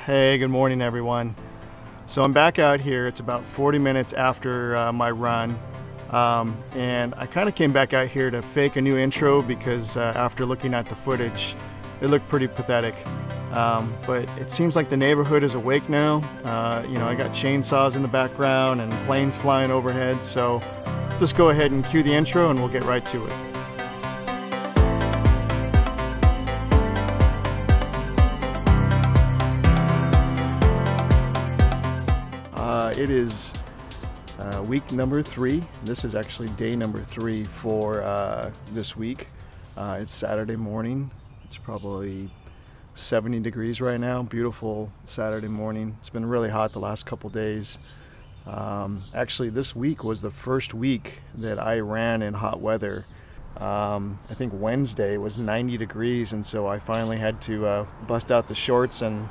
Hey, good morning everyone. So I'm back out here. It's about 40 minutes after my run, and I kind of came back out here to fake a new intro because after looking at the footage, it looked pretty pathetic. But it seems like the neighborhood is awake now. You know, I got chainsaws in the background and planes flying overhead, so let's go ahead and cue the intro and we'll get right to it. It is week number 3. This is actually day number 3 for this week. It's Saturday morning. It's probably 70 degrees right now. Beautiful Saturday morning. It's been really hot the last couple days. Actually, this week was the first week that I ran in hot weather. I think Wednesday was 90 degrees, and so I finally had to bust out the shorts and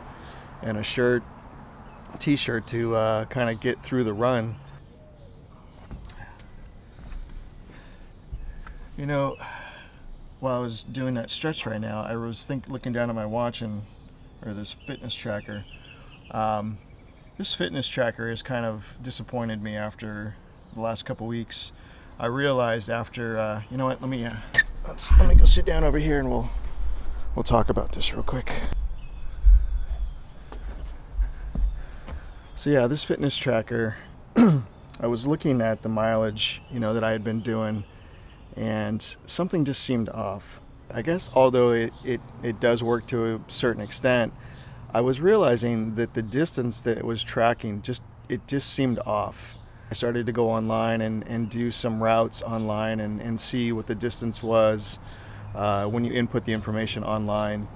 a shirt. T-shirt to kind of get through the run. You know, while I was doing that stretch right now, I was looking down at my watch or this fitness tracker. This fitness tracker has kind of disappointed me after the last couple weeks. I realized after, you know what? Let me go sit down over here and we'll talk about this real quick. So yeah, this fitness tracker, I was looking at the mileage, you know, that I had been doing, and something just seemed off. I guess although it does work to a certain extent, I was realizing that the distance that it was tracking, it just seemed off. I started to go online and do some routes online and see what the distance was when you input the information online.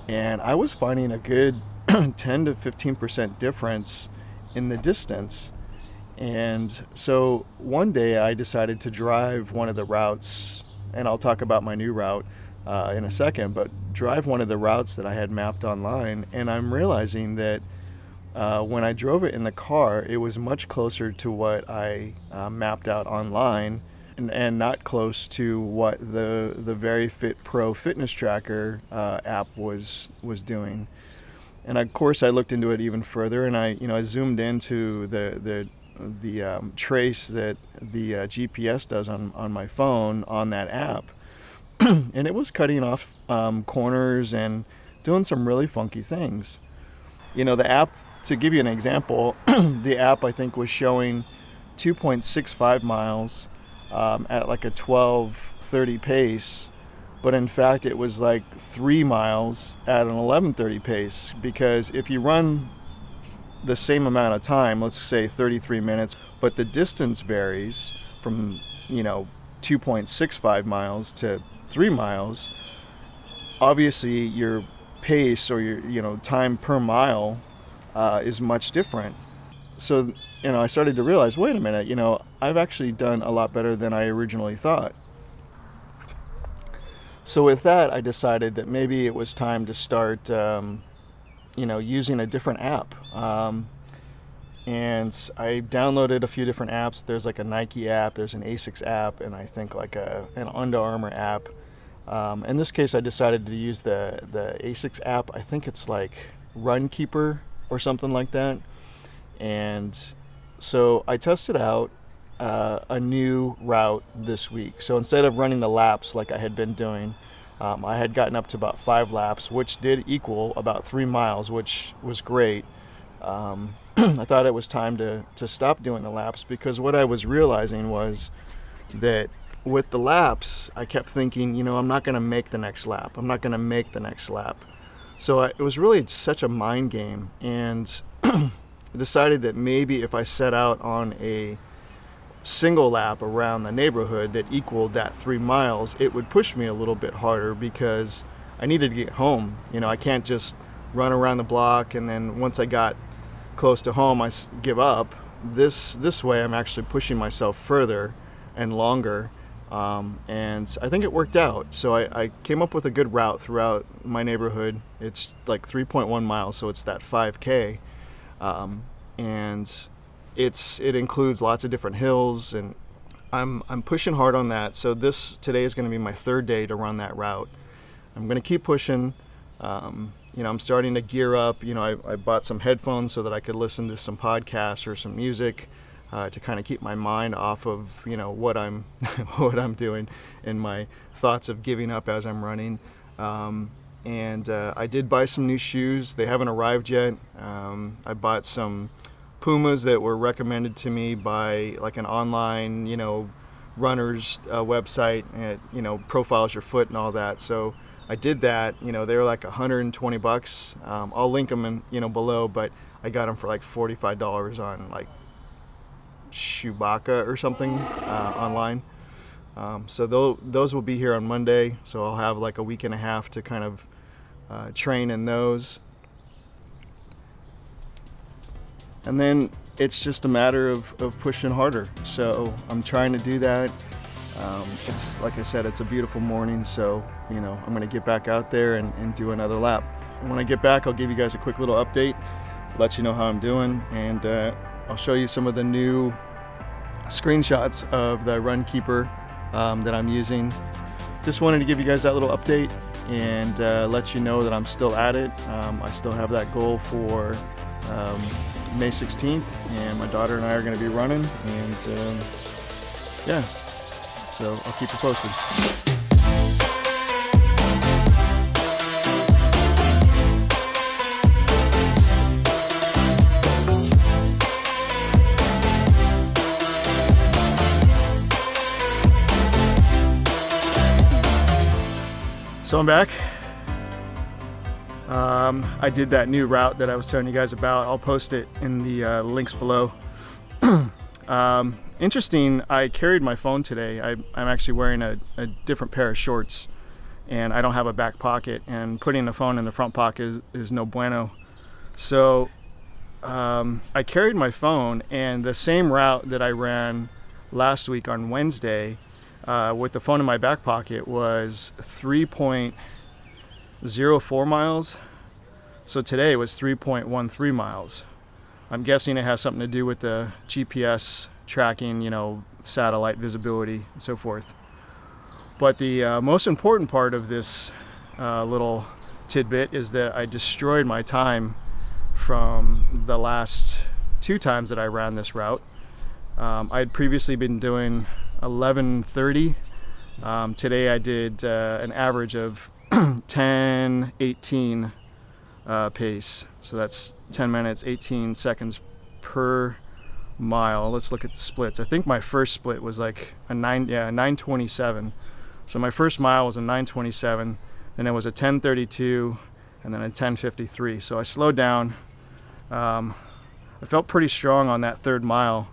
And I was finding a good 10 to 15% difference in the distance. And so one day I decided to drive one of the routes, and I'll talk about my new route in a second, but drive one of the routes that I had mapped online, and I'm realizing that when I drove it in the car, it was much closer to what I mapped out online, and not close to what the Very Fit Pro fitness tracker app was doing. And of course, I looked into it even further, and I zoomed into the trace that the GPS does on my phone on that app, and it was cutting off corners and doing some really funky things. You know, the app, to give you an example, the app I think was showing 2.65 miles at like a 12:30 pace. But in fact, it was like 3 miles at an 11:30 pace, because if you run the same amount of time, let's say 33 minutes, but the distance varies from, 2.65 miles to 3 miles, obviously your pace or your time per mile is much different. So, I started to realize, wait a minute, I've actually done a lot better than I originally thought. So with that, I decided that maybe it was time to start, using a different app. And I downloaded a few different apps. There's like a Nike app, there's an Asics app, and I think like an Under Armour app. In this case, I decided to use the Asics app. I think it's like Runkeeper or something like that. And so I tested out a new route this week. So instead of running the laps like I had been doing, I had gotten up to about 5 laps, which did equal about 3 miles, which was great. I thought it was time to stop doing the laps, because what I was realizing was that with the laps, I kept thinking, I'm not going to make the next lap. I'm not going to make the next lap. So it was really such a mind game, and I decided that maybe if I set out on a single lap around the neighborhood that equaled that 3 miles, it would push me a little bit harder, because I needed to get home. I can't just run around the block and then once I got close to home I give up. This way I'm actually pushing myself further and longer, and I think it worked out. So I came up with a good route throughout my neighborhood. It's like 3.1 miles, so it's that 5K, and it includes lots of different hills, and I'm pushing hard on that. So today is going to be my 3rd day to run that route. I'm going to keep pushing. You know, I'm starting to gear up. You know, I bought some headphones so that I could listen to some podcasts or some music to kind of keep my mind off of, you know, what I'm what I'm doing and my thoughts of giving up as I'm running. I did buy some new shoes. They haven't arrived yet. I bought some PUMAs that were recommended to me by like an online, you know, runner's website, and it, you know, profiles your foot and all that. So I did that. You know, they were like 120 bucks. I'll link them in, you know, below, but I got them for like $45 on like Chewbacca or something online. So those will be here on Monday. So I'll have like a week and a half to kind of train in those. And then it's just a matter of pushing harder. So I'm trying to do that. It's like I said, it's a beautiful morning. So, you know, I'm gonna get back out there and do another lap. And when I get back, I'll give you guys a quick little update, let you know how I'm doing, and I'll show you some of the new screenshots of the Runkeeper that I'm using. Just wanted to give you guys that little update and let you know that I'm still at it. I still have that goal for May 16th, and my daughter and I are going to be running, and yeah, so I'll keep you posted. So I'm back. I did that new route that I was telling you guys about. I'll post it in the links below. Interesting, I carried my phone today. I'm actually wearing a different pair of shorts, and I don't have a back pocket, and putting the phone in the front pocket is no bueno. So I carried my phone, and the same route that I ran last week on Wednesday with the phone in my back pocket was 3.04 miles. So today it was 3.13 miles. I'm guessing it has something to do with the GPS tracking, you know, satellite visibility and so forth. But the most important part of this little tidbit is that I destroyed my time from the last 2 times that I ran this route. I had previously been doing 11:30. Today I did an average of 10:18 pace. So that's 10 minutes, 18 seconds per mile. Let's look at the splits. I think my first split was like a 9:27. So my first mile was a 9:27, then it was a 10:32, and then a 10:53. So I slowed down. I felt pretty strong on that 3rd mile.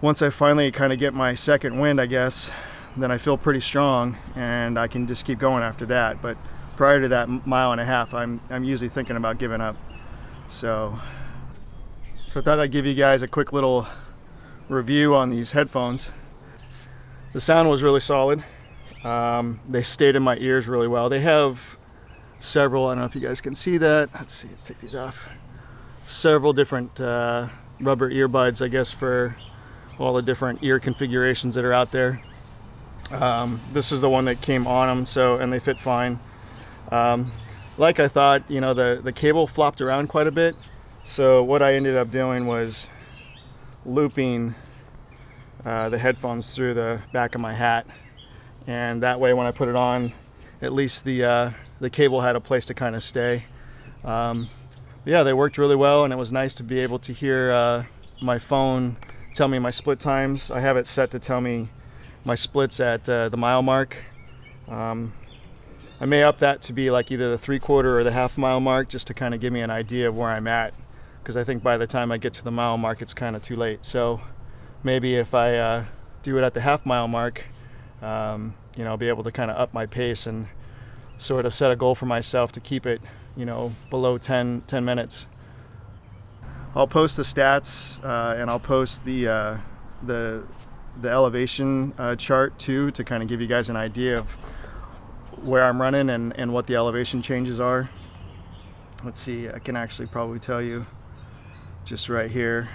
Once I finally kind of get my second wind, I guess, then I feel pretty strong, and I can just keep going after that. But prior to that 1.5 miles, I'm usually thinking about giving up. So I thought I'd give you guys a quick little review on these headphones. The sound was really solid. They stayed in my ears really well. They have several, I don't know if you guys can see that. Let's see, let's take these off. Several different rubber earbuds, I guess, for all the different ear configurations that are out there. This is the one that came on them, so, and they fit fine. Like I thought, you know, the cable flopped around quite a bit. So what I ended up doing was looping the headphones through the back of my hat, and that way when I put it on, at least the cable had a place to kind of stay. Yeah, they worked really well, and it was nice to be able to hear my phone tell me my split times. I have it set to tell me my splits at the mile mark. I may up that to be like either the 3/4 or the 1/2 mile mark, just to kind of give me an idea of where I'm at, because I think by the time I get to the mile mark it's kind of too late. So maybe if I do it at the 1/2 mile mark, you know, I'll be able to kind of up my pace and sort of set a goal for myself to keep it, you know, below 10 minutes. I'll post the stats and I'll post the elevation chart too, to kind of give you guys an idea of where I'm running and what the elevation changes are. Let's see, I can actually probably tell you just right here.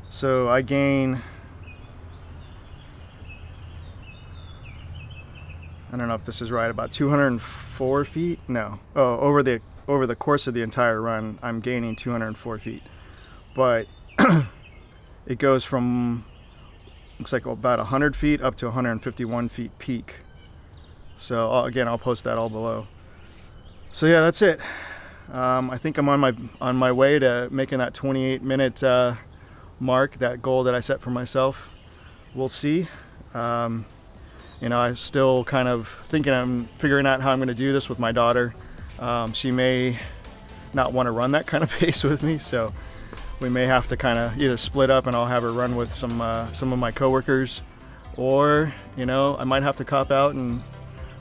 So I gain, I don't know if this is right, about 204 feet. No, oh, over the course of the entire run, I'm gaining 204 feet. But it goes from, looks like about 100 feet up to 151 feet peak. So again, I'll post that all below. So yeah, that's it. I think I'm on my way to making that 28-minute mark, that goal that I set for myself. We'll see. You know, I'm still kind of I'm figuring out how I'm going to do this with my daughter. She may not want to run that kind of pace with me, so we may have to kind of either split up and I'll have her run with some of my coworkers, or, you know, I might have to cop out and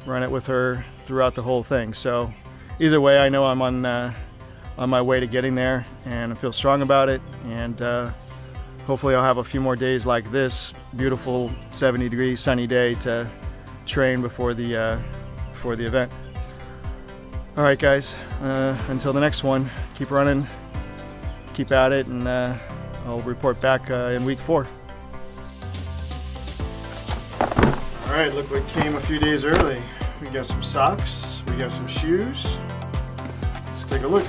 run it with her throughout the whole thing. So either way, I know I'm on my way to getting there, and I feel strong about it. And hopefully I'll have a few more days like this beautiful 70-degree sunny day to train before the event. All right, guys, until the next one, keep running, keep at it, and I'll report back in week 4. All right, look what came a few days early. We got some socks, we got some shoes. Let's take a look.